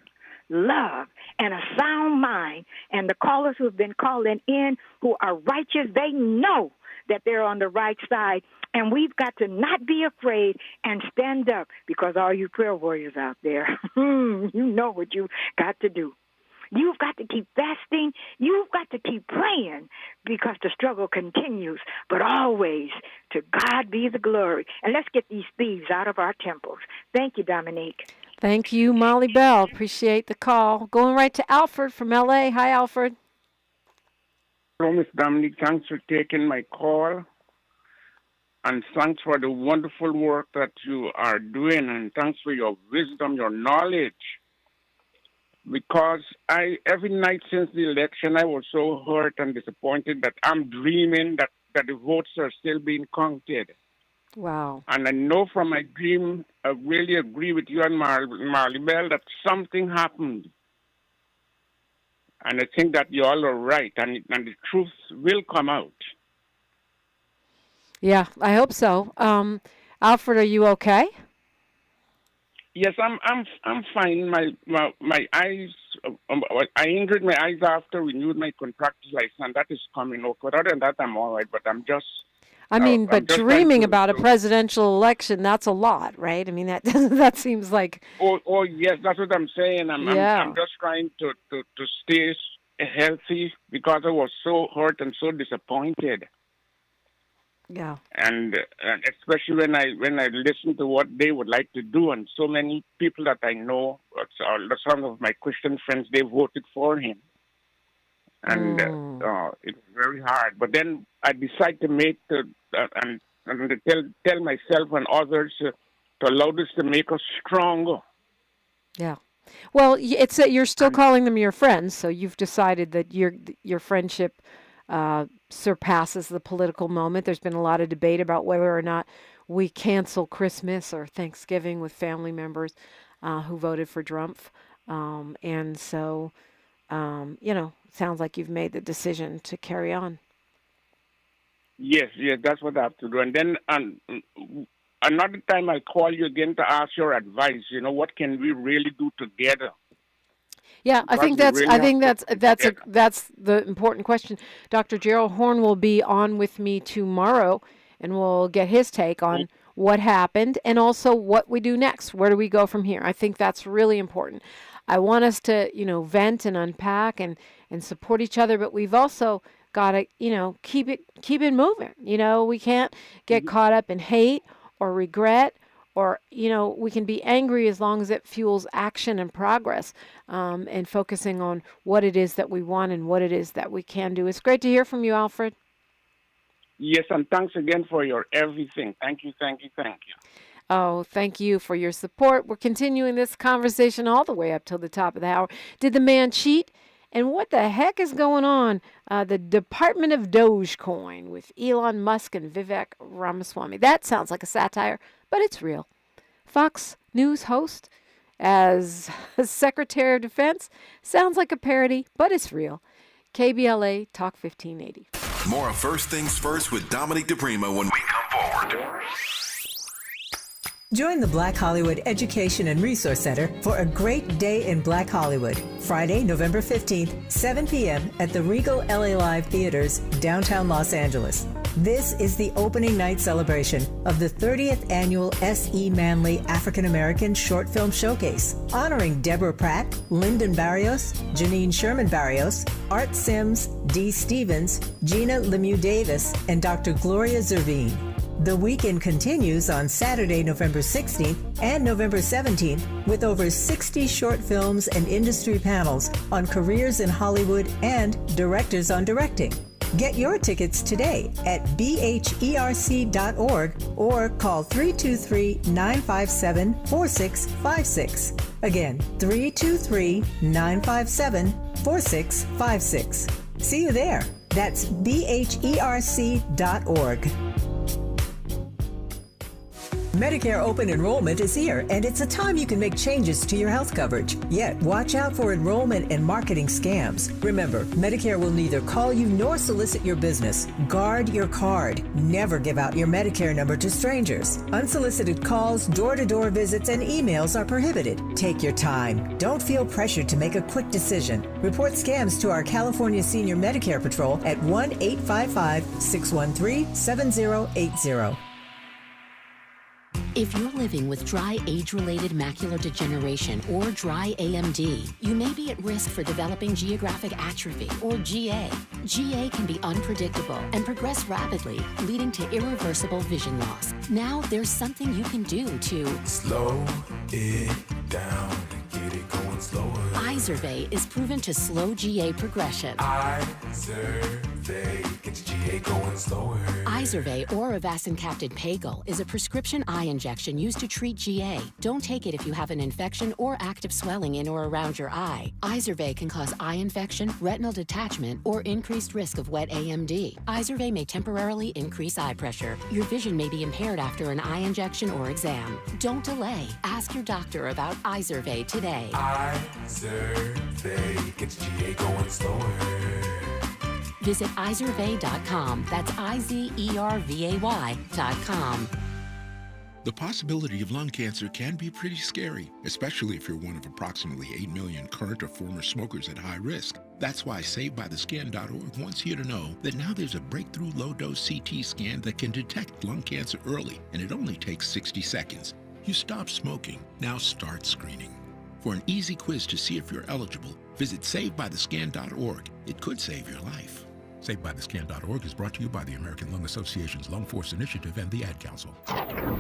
Speaker 2: love, and a sound mind. And the callers who have been calling in who are righteous, they know that they're on the right side. And we've got to not be afraid and stand up because all you prayer warriors out there, you know what you got to do. You've got to keep fasting. You've got to keep praying because the struggle continues. But always, to God be the glory. And let's get these thieves out of our temples. Thank you, Dominique.
Speaker 5: Thank you, Molly Bell. Appreciate the call. Going right to Alfred from L.A. Hi, Alfred.
Speaker 3: Hello, Miss Dominique. Thanks for taking my call. And thanks for the wonderful work that you are doing. And thanks for your wisdom, your knowledge. Because every night since the election, I was so hurt and disappointed that I'm dreaming that the votes are still being counted.
Speaker 5: Wow.
Speaker 3: And I know from my dream, I really agree with you and Marley Bell that something happened. And I think that you all are right, and the truth will come out.
Speaker 5: Yeah, I hope so. Alfred, are you okay?
Speaker 3: Yes, I'm fine. My eyes, I injured my eyes after renewed my contractor's license, and that is coming okay. Other than that, I'm all right. But I'm just.
Speaker 5: I mean, but dreaming about a presidential election, that's a lot, right? I mean, that seems like.
Speaker 3: Oh yes, that's what I'm saying. I'm just trying to stay healthy because I was so hurt and so disappointed.
Speaker 5: Yeah.
Speaker 3: And especially when I listen to what they would like to do, and so many people that I know, some of my Christian friends, they voted for him. And it's very hard. But then I decide to make and to tell myself and others to allow this to make us stronger.
Speaker 5: Yeah. Well, it's you're still calling them your friends, so you've decided that your friendship surpasses the political moment. There's been a lot of debate about whether or not we cancel Christmas or Thanksgiving with family members who voted for Trump. And so, sounds like you've made the decision to carry on.
Speaker 3: Yes, that's what I have to do. And then another time I'll call you again to ask your advice. What can we really do together?
Speaker 5: Yeah, I think that's the important question. Dr. Gerald Horn will be on with me tomorrow, and we'll get his take on what happened and also what we do next. Where do we go from here? I think that's really important. I want us to, vent and unpack and support each other, but we've also got to, keep it moving. We can't get caught up in hate or regret or, we can be angry as long as it fuels action and progress, and focusing on what it is that we want and what it is that we can do. It's great to hear from you, Alfred.
Speaker 3: Yes, and thanks again for your everything. Thank you, thank you, thank you.
Speaker 5: Oh, thank you for your support. We're continuing this conversation all the way up till the top of the hour. Did the man cheat? And what the heck is going on? The Department of Dogecoin with Elon Musk and Vivek Ramaswamy. That sounds like a satire, but it's real. Fox News host as Secretary of Defense sounds like a parody, but it's real. KBLA Talk 1580.
Speaker 11: More of First Things First with Dominique DiPrima when we come forward.
Speaker 6: Join the Black Hollywood Education and Resource Center for a great day in Black Hollywood. Friday, November 15th, 7 p.m. at the Regal LA Live Theaters, downtown Los Angeles. This is the opening night celebration of the 30th annual S.E. Manley African American Short Film Showcase, honoring Deborah Pratt, Lyndon Barrios, Janine Sherman Barrios, Art Sims, Dee Stevens, Gina Lemieux Davis, and Dr. Gloria Zervine. The weekend continues on Saturday, November 16th and November 17th with over 60 short films and industry panels on careers in Hollywood and directors on directing. Get your tickets today at bherc.org or call 323-957-4656. Again, 323-957-4656. See you there. That's bherc.org. Medicare open enrollment is here, and it's a time you can make changes to your health coverage. Yet, watch out for enrollment and marketing scams. Remember, Medicare will neither call you nor solicit your business. Guard your card. Never give out your Medicare number to strangers. Unsolicited calls, door-to-door visits, and emails are prohibited. Take your time. Don't feel pressured to make a quick decision. Report scams to our California Senior Medicare Patrol at 1-855-613-7080.
Speaker 7: If you're living with dry age-related macular degeneration or dry AMD, you may be at risk for developing geographic atrophy or GA. GA can be unpredictable and progress rapidly, leading to irreversible vision loss. Now there's something you can do to
Speaker 4: slow it down and get it going slower.
Speaker 7: Izervay is proven to slow GA progression.
Speaker 4: Izervay gets GA going slower.
Speaker 7: Izervay or avacincaptad pagel is a prescription eye injection used to treat GA. Don't take it if you have an infection or active swelling in or around your eye. Izervay can cause eye infection, retinal detachment, or increased risk of wet AMD. Izervay may temporarily increase eye pressure. Your vision may be impaired after an eye injection or exam. Don't delay. Ask your doctor about Izervay today.
Speaker 4: Izervay gets GA going slower.
Speaker 7: Visit Izervay.com. That's IZERVAY.com.
Speaker 8: The possibility of lung cancer can be pretty scary, especially if you're one of approximately 8 million current or former smokers at high risk. That's why SaveByTheScan.org wants you to know that now there's a breakthrough low-dose CT scan that can detect lung cancer early, and it only takes 60 seconds. You stop smoking, now start screening. For an easy quiz to see if you're eligible, visit SaveByTheScan.org. It could save your life. SaveByTheScan.org is brought to you by the American Lung Association's Lung Force Initiative and the Ad Council.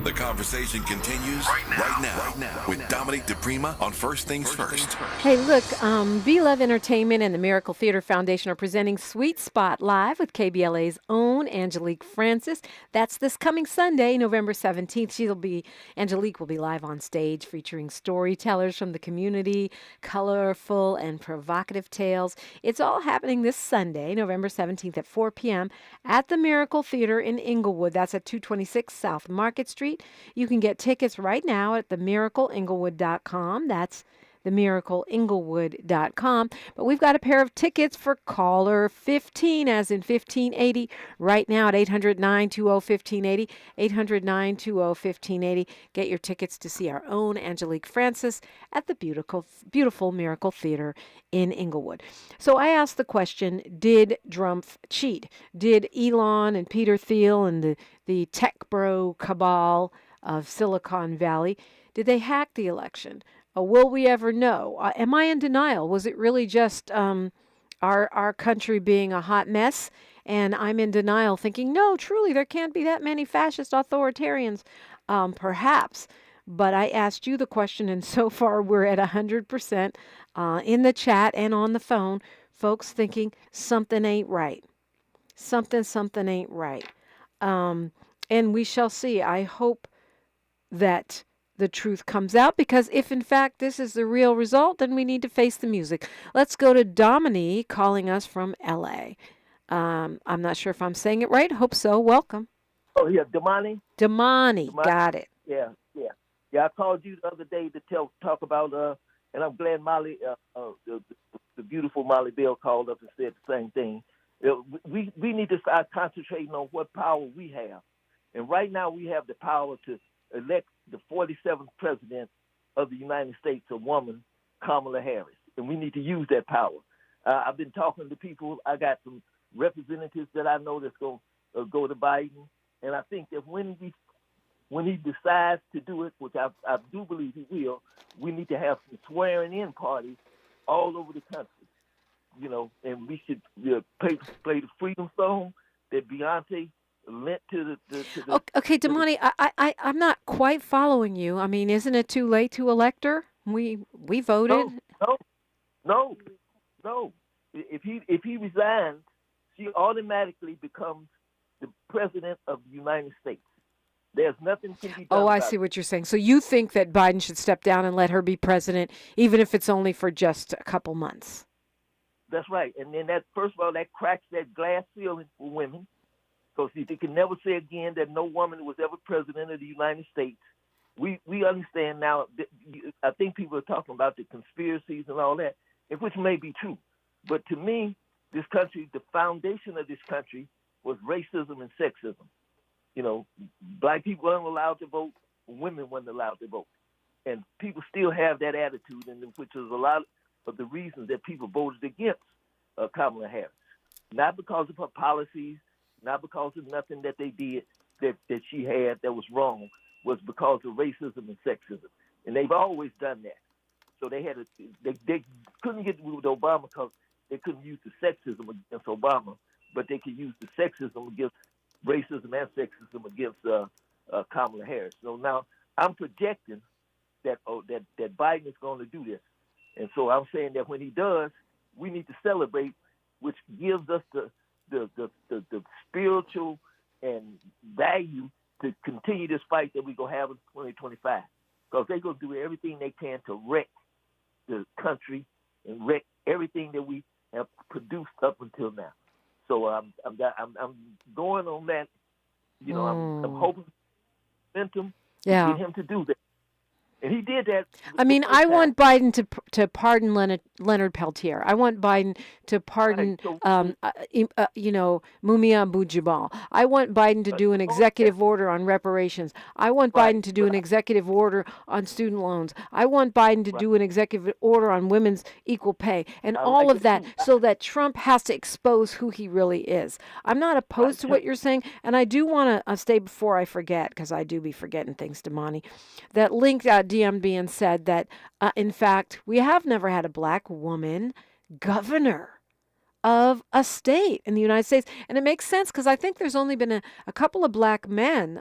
Speaker 11: The conversation continues right now with Dominique DiPrima on First Things First.
Speaker 5: Hey, look, Be Love Entertainment and the Miracle Theater Foundation are presenting Sweet Spot live with KBLA's own Angelique Francis. That's this coming Sunday, November 17th. Angelique will be live on stage featuring storytellers from the community, colorful and provocative tales. It's all happening this Sunday, November 17th at 4 p.m. at the Miracle Theater in Inglewood. That's at 226 South Market Street. You can get tickets right now at themiracleinglewood.com. That's themiracleinglewood.com. But we've got a pair of tickets for caller 15, as in 1580, right now at 800-920-1580, 800-920-1580. Get your tickets to see our own Angelique Francis at the beautiful Miracle Theater in Inglewood. So I asked the question, did Trump cheat? Did Elon and Peter Thiel and the tech bro cabal of Silicon Valley, did they hack the election? Will we ever know? Am I in denial? Was it really just our country being a hot mess? And I'm in denial thinking, no, truly, there can't be that many fascist authoritarians. Perhaps. but I asked you the question, and so far we're at 100% in the chat and on the phone, folks thinking something ain't right. Something ain't right. And we shall see. I hope that the truth comes out, because if in fact this is the real result, then we need to face the music. Let's go to Dominique calling us from LA. I'm not sure if I'm saying it right. Hope so. Welcome.
Speaker 1: Oh, yeah, Damani?
Speaker 5: Damani, got it.
Speaker 1: Yeah. I called you the other day to talk about, and I'm glad Molly, the beautiful Molly Bell called up and said the same thing. We need to start concentrating on what power we have. And right now we have the power to elect the 47th president of the United States, a woman, Kamala Harris. And we need to use that power. I've been talking to people. I got some representatives that I know that's going to go to Biden. And I think that when he decides to do it, which I do believe he will, we need to have some swearing-in parties all over the country. You know, and we should play the freedom song that Beyonce lent to the
Speaker 5: Okay, Damani, I'm not quite following you. I mean, isn't it too late to elect her? We voted.
Speaker 1: No. If he resigns, she automatically becomes the president of the United States. There's nothing can be done.
Speaker 5: Oh, I see what you're saying. So you think that Biden should step down and let her be president, even if it's only for just a couple months?
Speaker 1: That's right. And then that, first of all, that cracks that glass ceiling for women. Because they can never say again that no woman was ever president of the United States. We understand now. I think people are talking about the conspiracies and all that, which may be true. But to me, this country, the foundation of this country was racism and sexism. You know, black people weren't allowed to vote, women weren't allowed to vote. And people still have that attitude, and which is a lot of the reasons that people voted against Kamala Harris. Not because of her policies, not because of nothing that they did that she had that was wrong, was because of racism and sexism. And they've always done that. So they couldn't get with Obama because they couldn't use the sexism against Obama, but they could use the sexism against racism and sexism against Kamala Harris. So now I'm projecting that Biden is going to do this. And so I'm saying that when he does, we need to celebrate, which gives us the spiritual and value to continue this fight that we're going to have in 2025. Because they're going to do everything they can to wreck the country and wreck everything that we have produced up until now. So I'm going on that. You know, I'm hoping momentum to get him to do that. And he did that.
Speaker 5: I mean, I want Biden to pardon Leonard Peltier. I want Biden to pardon, Mumia Abu-Jamal. I want Biden to do an executive order on reparations. I want Biden to do an executive order on student loans. I want Biden to do an executive order on women's equal pay and all of that, so that Trump has to expose who he really is. I'm not opposed to what you're saying, and I do want to stay before I forget, because I do be forgetting things, Damani, that linked out DMB and said that, in fact, we have never had a black woman governor of a state in the United States. And it makes sense, because I think there's only been a couple of black men,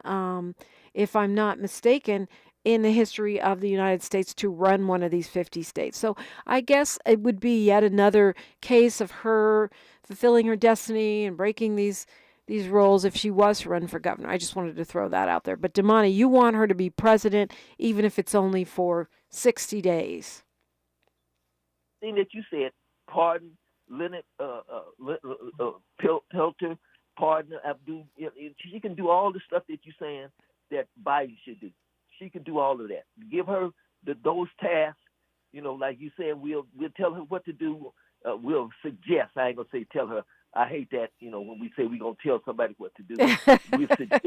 Speaker 5: if I'm not mistaken, in the history of the United States to run one of these 50 states. So I guess it would be yet another case of her fulfilling her destiny and breaking these roles if she was to run for governor. I just wanted to throw that out there. But Damani, you want her to be president, even if it's only for 60 days.
Speaker 1: Thing that you said, pardon Leonard Peltier, pardon Abdul. She can do all the stuff that you're saying that Biden should do. She can do all of that. Give her those tasks. You know, like you said, we'll tell her what to do. We'll suggest. I ain't gonna say tell her. I hate that, when we say we're going to tell somebody what to do. We suggest,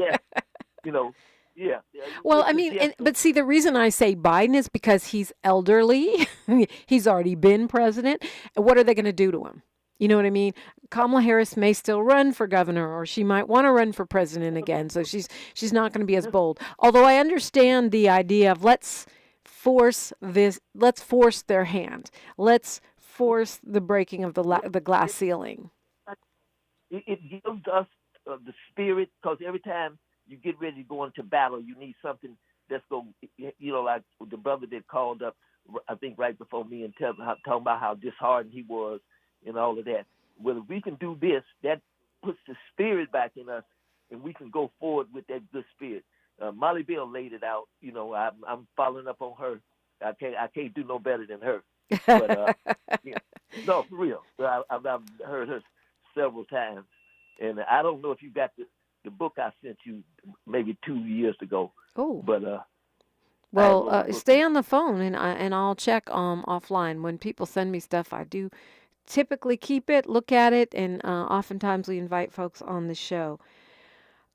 Speaker 1: yeah.
Speaker 5: Well, I mean, but see, the reason I say Biden is because he's elderly. He's already been president. What are they going to do to him? You know what I mean? Kamala Harris may still run for governor, or she might want to run for president again. So she's not going to be as bold. Although I understand the idea of let's force their hand. Let's force the breaking of the glass ceiling.
Speaker 1: It gives us the spirit, because every time you get ready to go into battle, you need something let's go, like the brother that called up, I think right before me and talking about how disheartened he was and all of that. Well, if we can do this, that puts the spirit back in us, and we can go forward with that good spirit. Molly Bell laid it out. I'm following up on her. I can't do no better than her. But no, for real. I've heard her several times, and I don't know if you got the book I sent you maybe 2 years ago.
Speaker 5: Oh,
Speaker 1: but
Speaker 5: stay on the phone, and I'll check offline. When people send me stuff, I do typically keep it, look at it, and oftentimes we invite folks on the show.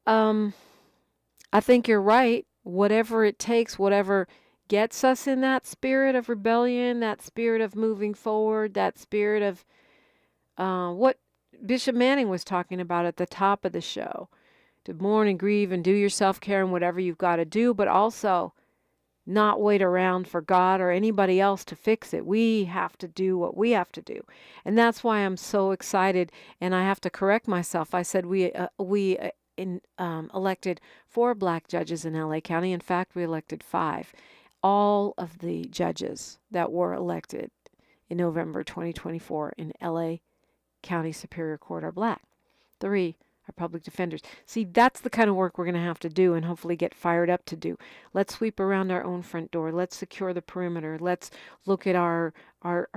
Speaker 5: I think you're right. Whatever it takes, whatever gets us in that spirit of rebellion, that spirit of moving forward, that spirit of what Bishop Manning was talking about at the top of the show, to mourn and grieve and do your self-care and whatever you've got to do, but also not wait around for God or anybody else to fix it. We have to do what we have to do. And that's why I'm so excited, and I have to correct myself. I said we elected 4 black judges in LA County. In fact, we elected 5. All of the judges that were elected in November 2024 in LA County Superior Court are black. 3 are public defenders. See, that's the kind of work we're going to have to do and hopefully get fired up to do. Let's sweep around our own front door. Let's secure the perimeter. Let's look at our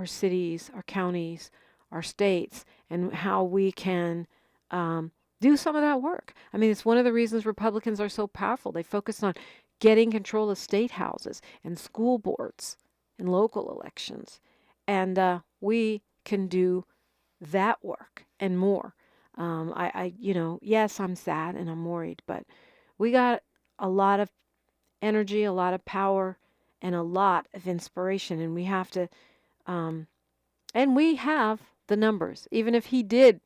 Speaker 5: cities, our counties, our states, and how we can do some of that work. I mean, it's one of the reasons Republicans are so powerful. They focus on getting control of state houses and school boards and local elections. And we can do that work and more. Yes, I'm sad and I'm worried, but we got a lot of energy, a lot of power, and a lot of inspiration, and we have to, and we have the numbers, even if he didn't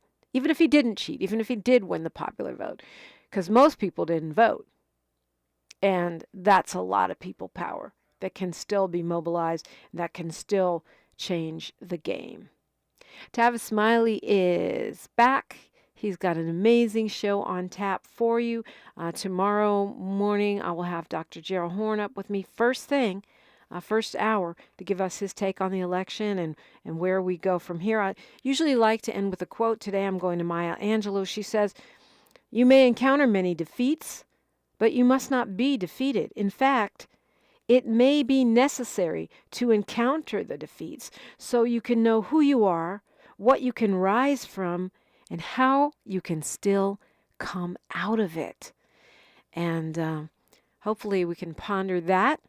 Speaker 5: cheat, even if he did win the popular vote, because most people didn't vote. And that's a lot of people power that can still be mobilized, that can still change the game. Tavis Smiley is back. He's got an amazing show on tap for you. Tomorrow morning, I will have Dr. Gerald Horn up with me first thing, first hour, to give us his take on the election and where we go from here. I usually like to end with a quote. Today I'm going to Maya Angelou. She says, "You may encounter many defeats, but you must not be defeated. In fact, it may be necessary to encounter the defeats so you can know who you are, what you can rise from, and how you can still come out of it." And hopefully we can ponder that.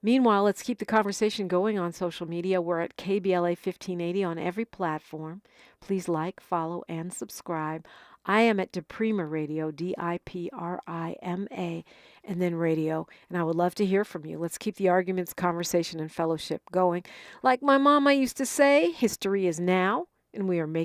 Speaker 5: Meanwhile, let's keep the conversation going on social media. We're at KBLA 1580 on every platform. Please like, follow, and subscribe. I am at DiPrima Radio, DiPrima, and then radio. And I would love to hear from you. Let's keep the arguments, conversation, and fellowship going. Like my mama used to say, history is now, and we are making